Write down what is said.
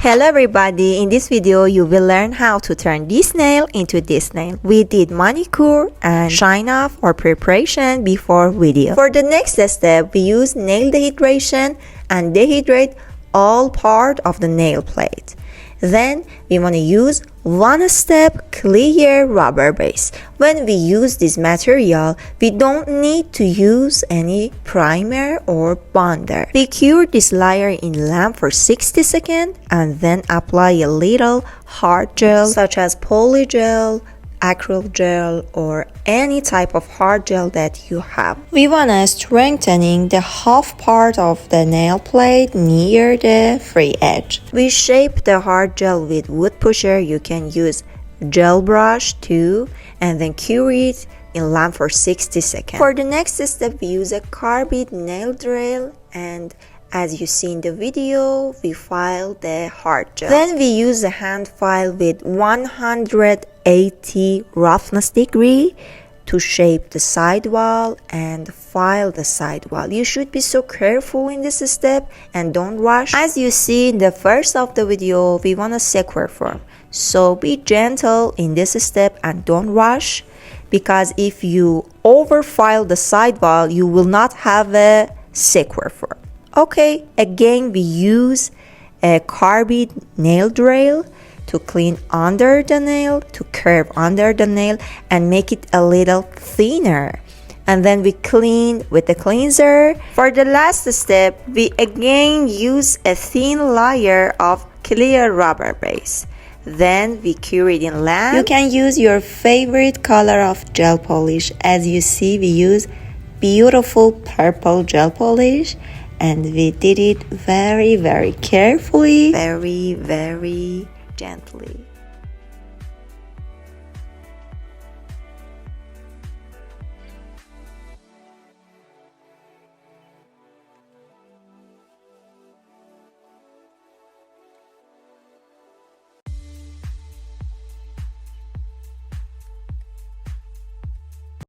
Hello everybody, in this video you will learn how to turn this nail into this nail. We did manicure and shine off or preparation before video. For the next step, we use nail dehydration and dehydrate all part of the nail plate. Then we want to use one step clear rubber base. When we use this material, we don't need to use any primer or bonder. We cure this layer in lamp for 60 seconds and then apply a little hard gel such as polygel, acrylic gel or any type of hard gel that you have. We want to strengthening the half part of the nail plate near the free edge. We shape the hard gel with wood pusher. You can use gel brush too and then cure it in lamp for 60 seconds. For the next step, we use a carbide nail drill and as you see in the video, we file the hard gel. Then we use a hand file with 180 roughness degree to shape the sidewall and file the sidewall. You should be so careful in this step and don't rush. As you see in the first of the video, we want a square form. So be gentle in this step and don't rush, because if you overfile the sidewall, you will not have a square form. Okay, again we use a carbide nail drill to clean under the nail, to curve under the nail and make it a little thinner. And then we clean with the cleanser. For the last step, we again use a thin layer of clear rubber base. Then we cure it in lamp. You can use your favorite color of gel polish. As you see, we use beautiful purple gel polish. And we did it very, very carefully, very, very gently.